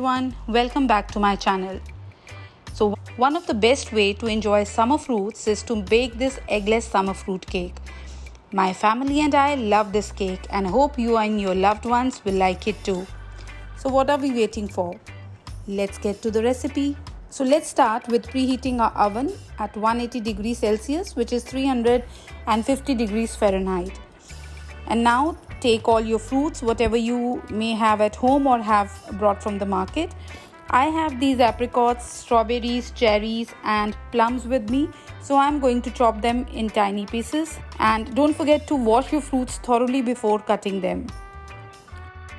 everyone, welcome back to my channel. So one of the best way to enjoy summer fruits is to bake this eggless summer fruit cake. My family and I love this cake and hope you and your loved ones will like it too. So what are we waiting for? Let's get to the recipe. So let's start with preheating our oven at 180 degrees Celsius, which is 350 degrees Fahrenheit. And now take all your fruits, whatever you may have at home or have brought from the market. I have these apricots, strawberries, cherries and plums with me. So I'm going to chop them in tiny pieces. And don't forget to wash your fruits thoroughly before cutting them.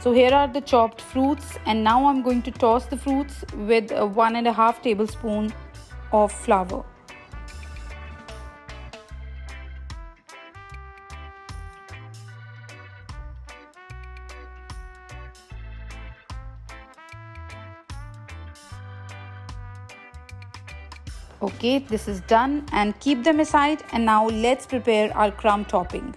So here are the chopped fruits, and now I'm going to toss the fruits with 1.5 tablespoon of flour. Okay, this is done, and keep them aside. And now let's prepare our crumb topping.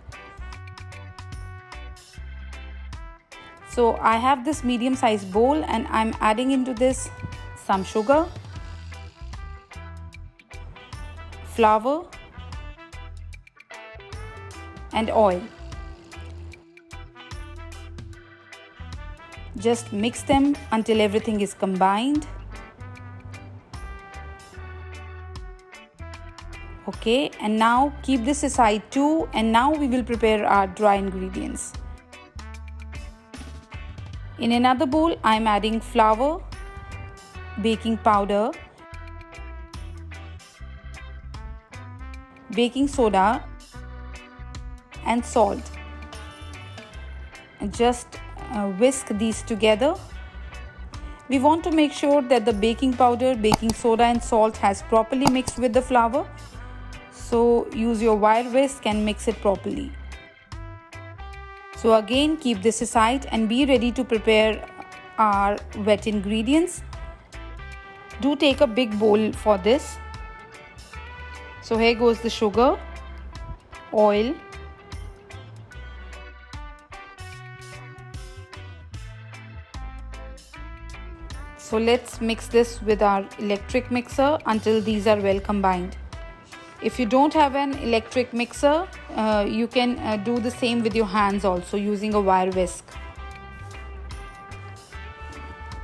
So I have this medium sized bowl and I'm adding into this some sugar, flour and oil. Just mix them until everything is combined. Okay, and now keep this aside too, and now we will prepare our dry ingredients. In another bowl, I am adding flour, baking powder, baking soda and salt. And just whisk these together. We want to make sure that the baking powder, baking soda and salt has properly mixed with the flour. So use your wire whisk and mix it properly. So again, keep this aside and be ready to prepare our wet ingredients. Do take a big bowl for this. So here goes the sugar, oil, so let's mix this with our electric mixer until these are well combined. If you don't have an electric mixer, you can do the same with your hands also using a wire whisk.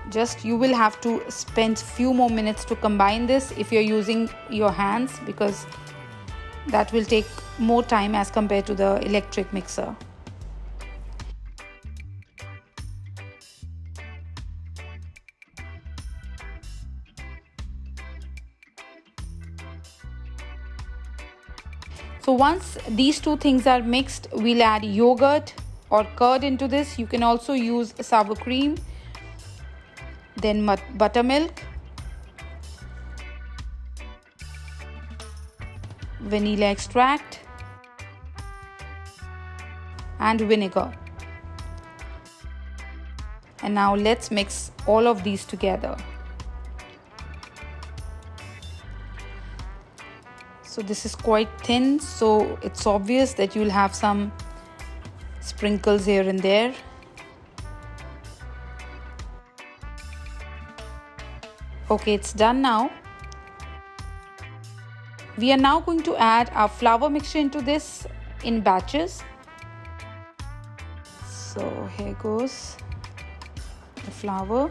Just you will have to spend few more minutes to combine this if you're using your hands, because that will take more time as compared to the electric mixer. So once these two things are mixed, we'll add yogurt or curd into this. You can also use sour cream, then buttermilk, vanilla extract and vinegar. And now let's mix all of these together. So this is quite thin, so it's obvious that you'll have some sprinkles here and there. Okay, it's done now. We are now going to add our flour mixture into this in batches. So here goes the flour.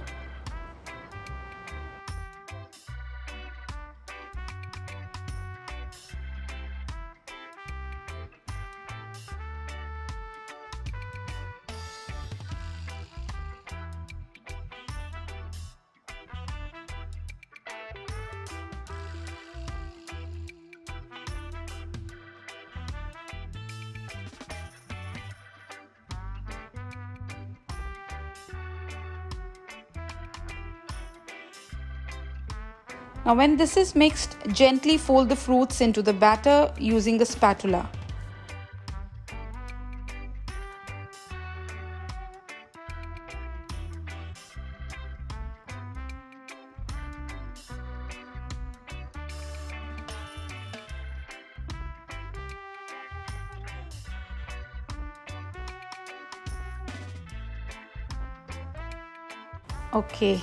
Now when this is mixed, gently fold the fruits into the batter using a spatula. Okay,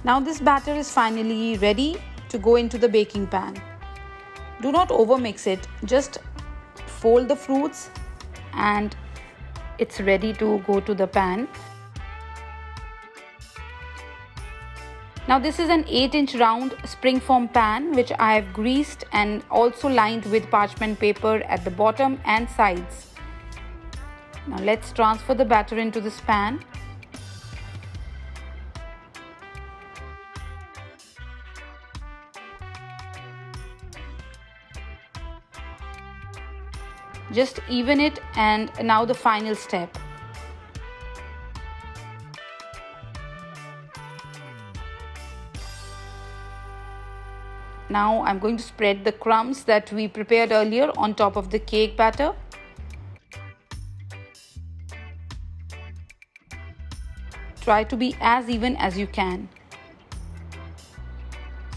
Now this batter is finally ready to go into the baking pan. Do not overmix it, just fold the fruits and it's ready to go to the pan. Now this is an 8-inch round springform pan which I have greased and also lined with parchment paper at the bottom and sides. Now let's transfer the batter into this pan. Just even it, and now the final step. Now I'm going to spread the crumbs that we prepared earlier on top of the cake batter. Try to be as even as you can.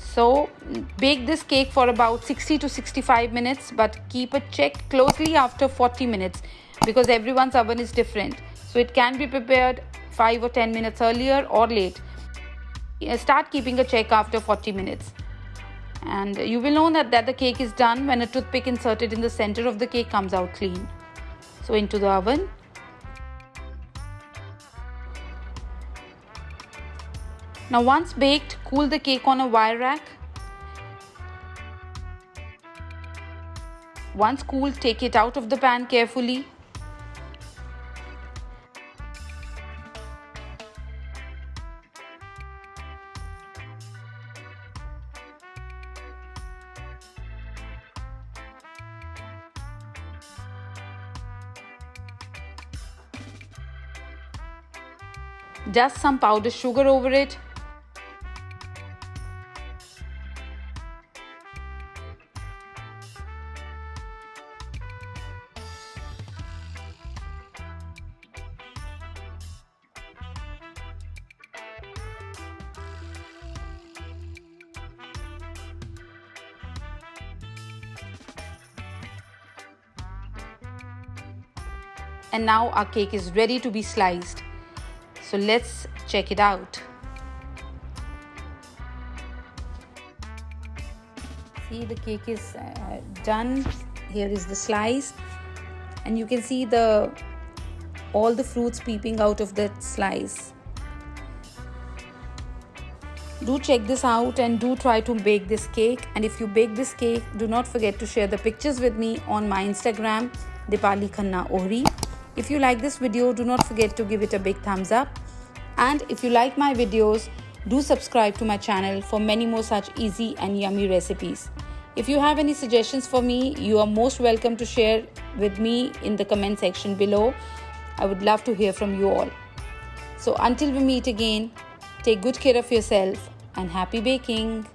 So bake this cake for about 60 to 65 minutes, but keep a check closely after 40 minutes because everyone's oven is different. So it can be prepared 5 or 10 minutes earlier or late. Start keeping a check after 40 minutes. And you will know that the cake is done when a toothpick inserted in the center of the cake comes out clean. So into the oven. Now once baked, cool the cake on a wire rack. Once cooled, take it out of the pan carefully. Dust some powdered sugar over it. And now our cake is ready to be sliced. So let's check it out. See, the cake is done. Here is the slice, and you can see all the fruits peeping out of that slice. Do check this out and do try to bake this cake. And if you bake this cake, do not forget to share the pictures with me on my Instagram, Deepali Khanna Ohri. If you like this video, do not forget to give it a big thumbs up. And if you like my videos, do subscribe to my channel for many more such easy and yummy recipes. If you have any suggestions for me, you are most welcome to share with me in the comment section below. I would love to hear from you all. So until we meet again, take good care of yourself and happy baking.